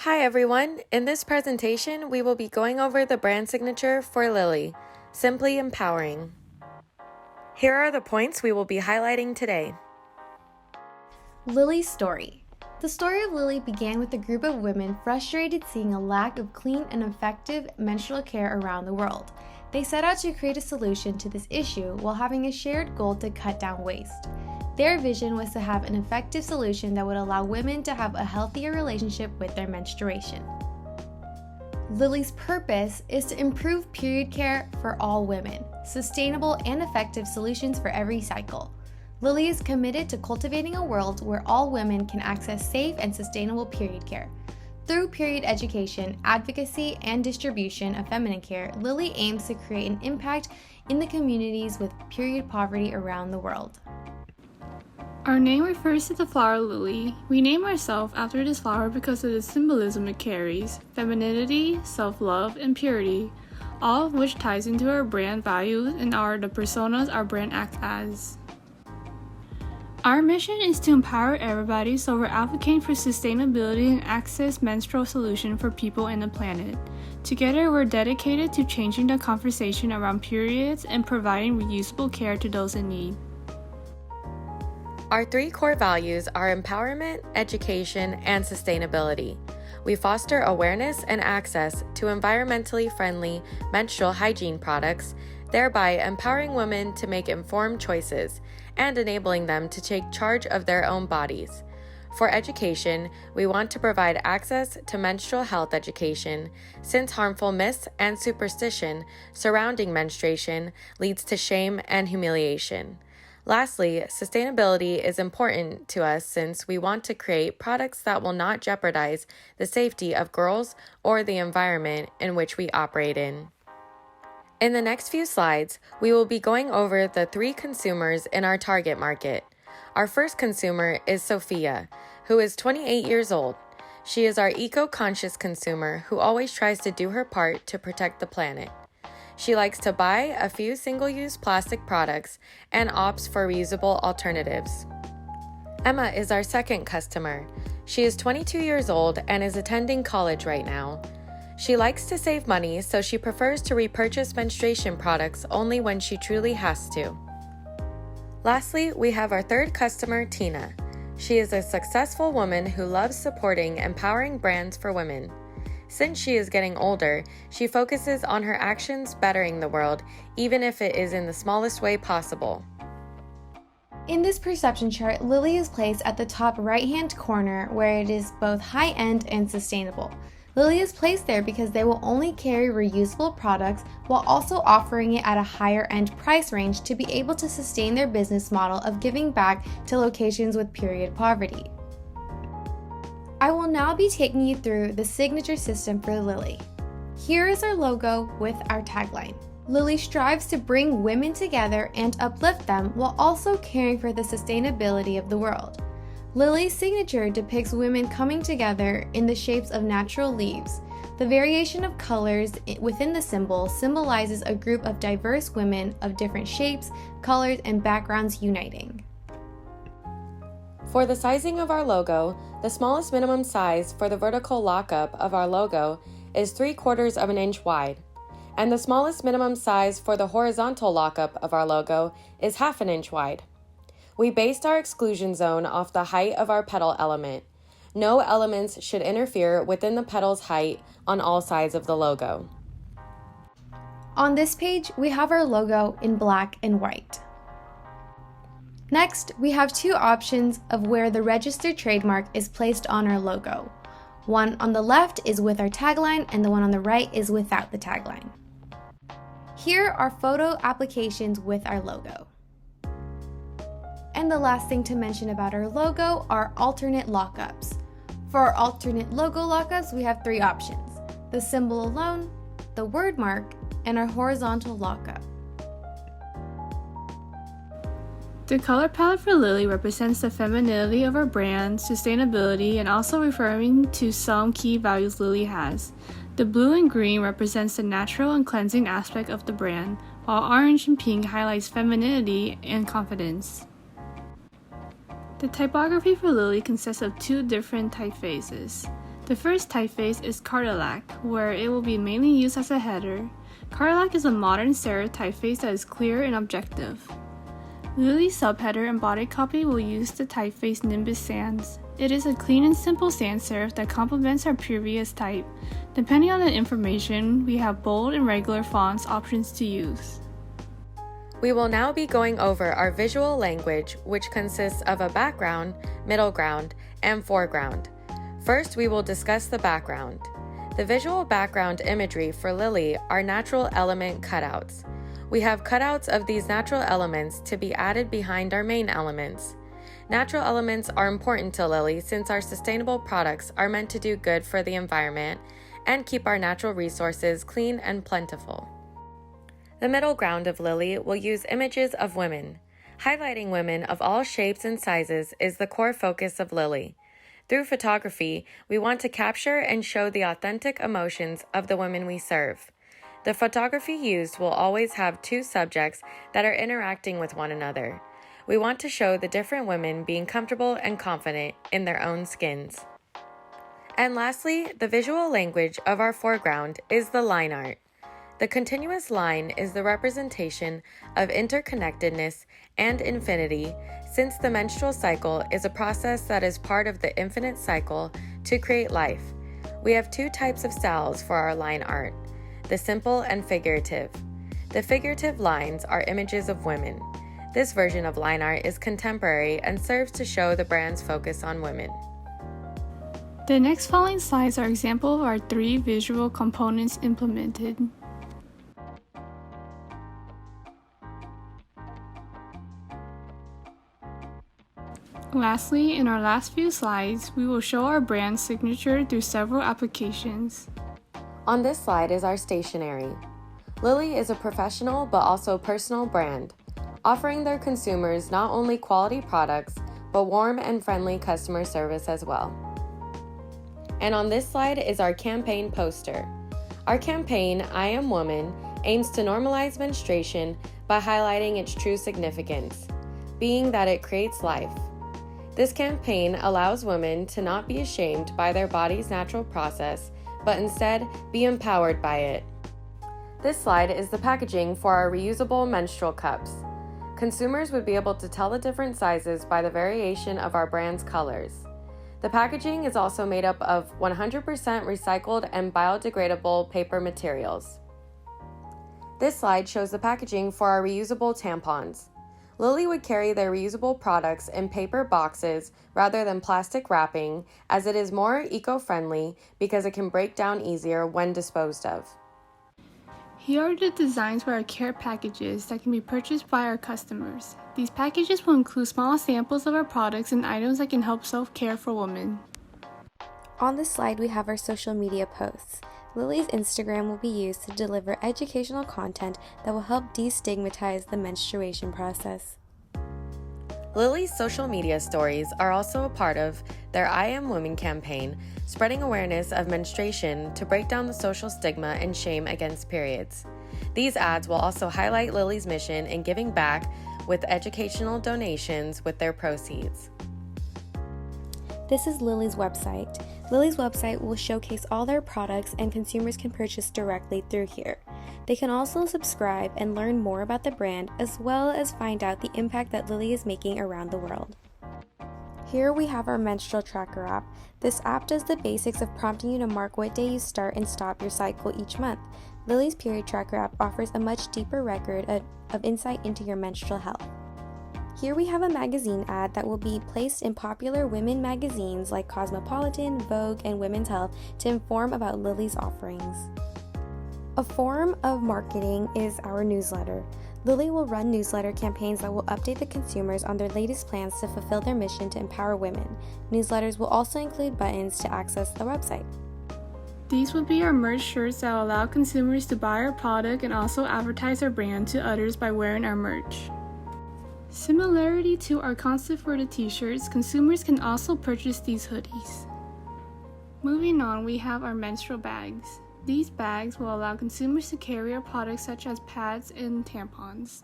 Hi everyone, in this presentation we will be going over the brand signature for Lili, Simply Empowering. Here are the points we will be highlighting today. Lili's story. The story of Lili began with a group of women frustrated seeing a lack of clean and effective menstrual care around the world. They set out to create a solution to this issue while having a shared goal to cut down waste. Their vision was to have an effective solution that would allow women to have a healthier relationship with their menstruation. Lili's purpose is to improve period care for all women, sustainable and effective solutions for every cycle. Lili is committed to cultivating a world where all women can access safe and sustainable period care. Through period education, advocacy, and distribution of feminine care, Lili aims to create an impact in the communities with period poverty around the world. Our name refers to the flower lily. We name ourselves after this flower because of the symbolism it carries: femininity, self-love, and purity, all of which ties into our brand values and are the personas our brand acts as. Our mission is to empower everybody, so we're advocating for sustainability and access menstrual solution for people and the planet. Together, we're dedicated to changing the conversation around periods and providing reusable care to those in need. Our three core values are empowerment, education, and sustainability. We foster awareness and access to environmentally friendly menstrual hygiene products, thereby empowering women to make informed choices and enabling them to take charge of their own bodies. For education, we want to provide access to menstrual health education, since harmful myths and superstition surrounding menstruation leads to shame and humiliation. Lastly, sustainability is important to us since we want to create products that will not jeopardize the safety of girls or the environment in which we operate in. In the next few slides, we will be going over the three consumers in our target market. Our first consumer is Sophia, who is 28 years old. She is our eco-conscious consumer who always tries to do her part to protect the planet. She likes to buy a few single-use plastic products and opts for reusable alternatives. Emma is our second customer. She is 22 years old and is attending college right now. She likes to save money, so she prefers to repurchase menstruation products only when she truly has to. Lastly, we have our third customer, Tina. She is a successful woman who loves supporting empowering brands for women. Since she is getting older, she focuses on her actions bettering the world, even if it is in the smallest way possible. In this perception chart, Lili is placed at the top right-hand corner where it is both high-end and sustainable. Lili is placed there because they will only carry reusable products while also offering it at a higher-end price range to be able to sustain their business model of giving back to locations with period poverty. I will now be taking you through the signature system for Lili. Here is our logo with our tagline. Lili strives to bring women together and uplift them while also caring for the sustainability of the world. Lili's signature depicts women coming together in the shapes of natural leaves. The variation of colors within the symbol symbolizes a group of diverse women of different shapes, colors, and backgrounds uniting. For the sizing of our logo, the smallest minimum size for the vertical lockup of our logo is 3/4 of an inch wide, and the smallest minimum size for the horizontal lockup of our logo is 1/2 inch wide. We based our exclusion zone off the height of our petal element. No elements should interfere within the petal's height on all sides of the logo. On this page, we have our logo in black and white. Next, we have two options of where the registered trademark is placed on our logo. One on the left is with our tagline, and the one on the right is without the tagline. Here are photo applications with our logo. And the last thing to mention about our logo are alternate lockups. For our alternate logo lockups, we have three options: the symbol alone, the word mark, and our horizontal lockup. The color palette for Lili represents the femininity of our brand, sustainability, and also referring to some key values Lili has. The blue and green represents the natural and cleansing aspect of the brand, while orange and pink highlights femininity and confidence. The typography for Lili consists of two different typefaces. The first typeface is Cardillac, where it will be mainly used as a header. Cardillac is a modern serif typeface that is clear and objective. Lili's subheader and body copy will use the typeface Nimbus Sans. It is a clean and simple sans serif that complements our previous type. Depending on the information, we have bold and regular fonts options to use. We will now be going over our visual language, which consists of a background, middle ground, and foreground. First, we will discuss the background. The visual background imagery for Lili are natural element cutouts. We have cutouts of these natural elements to be added behind our main elements. Natural elements are important to Lili since our sustainable products are meant to do good for the environment and keep our natural resources clean and plentiful. The middle ground of Lili will use images of women. Highlighting women of all shapes and sizes is the core focus of Lili. Through photography, we want to capture and show the authentic emotions of the women we serve. The photography used will always have two subjects that are interacting with one another. We want to show the different women being comfortable and confident in their own skins. And lastly, the visual language of our foreground is the line art. The continuous line is the representation of interconnectedness and infinity, since the menstrual cycle is a process that is part of the infinite cycle to create life. We have two types of styles for our line art, the simple and figurative. The figurative lines are images of women. This version of line art is contemporary and serves to show the brand's focus on women. The next following slides are examples of our 3 visual components implemented. Lastly, in our last few slides, we will show our brand signature through several applications. On this slide is our stationery. Lili is a professional but also personal brand, offering their consumers not only quality products, but warm and friendly customer service as well. And on this slide is our campaign poster. Our campaign, I Am Woman, aims to normalize menstruation by highlighting its true significance, being that it creates life. This campaign allows women to not be ashamed by their body's natural process, but instead be empowered by it. This slide is the packaging for our reusable menstrual cups. Consumers would be able to tell the different sizes by the variation of our brand's colors. The packaging is also made up of 100% recycled and biodegradable paper materials. This slide shows the packaging for our reusable tampons. Lili would carry their reusable products in paper boxes rather than plastic wrapping, as it is more eco-friendly because it can break down easier when disposed of. Here are the designs for our care packages that can be purchased by our customers. These packages will include small samples of our products and items that can help self-care for women. On this slide, we have our social media posts. Lili's Instagram will be used to deliver educational content that will help destigmatize the menstruation process. Lili's social media stories are also a part of their I Am Woman campaign, spreading awareness of menstruation to break down the social stigma and shame against periods. These ads will also highlight Lili's mission in giving back with educational donations with their proceeds. This is Lili's website. Lili's website will showcase all their products and consumers can purchase directly through here. They can also subscribe and learn more about the brand as well as find out the impact that Lili is making around the world. Here we have our menstrual tracker app. This app does the basics of prompting you to mark what day you start and stop your cycle each month. Lili's period tracker app offers a much deeper record of insight into your menstrual health. Here we have a magazine ad that will be placed in popular women magazines like Cosmopolitan, Vogue, and Women's Health to inform about Lili's offerings. A form of marketing is our newsletter. Lili will run newsletter campaigns that will update the consumers on their latest plans to fulfill their mission to empower women. Newsletters will also include buttons to access the website. These would be our merch shirts that will allow consumers to buy our product and also advertise our brand to others by wearing our merch. Similarity to our concept for the t-shirts, consumers can also purchase these hoodies. Moving on, we have our menstrual bags. These bags will allow consumers to carry our products such as pads and tampons.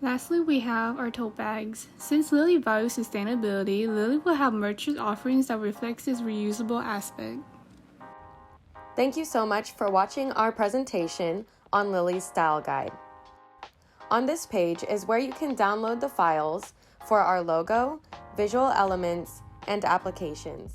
Lastly, we have our tote bags. Since Lili values sustainability, Lili will have merchant offerings that reflects this reusable aspect. Thank you so much for watching our presentation on Lili's Style Guide. On this page is where you can download the files for our logo, visual elements, and applications.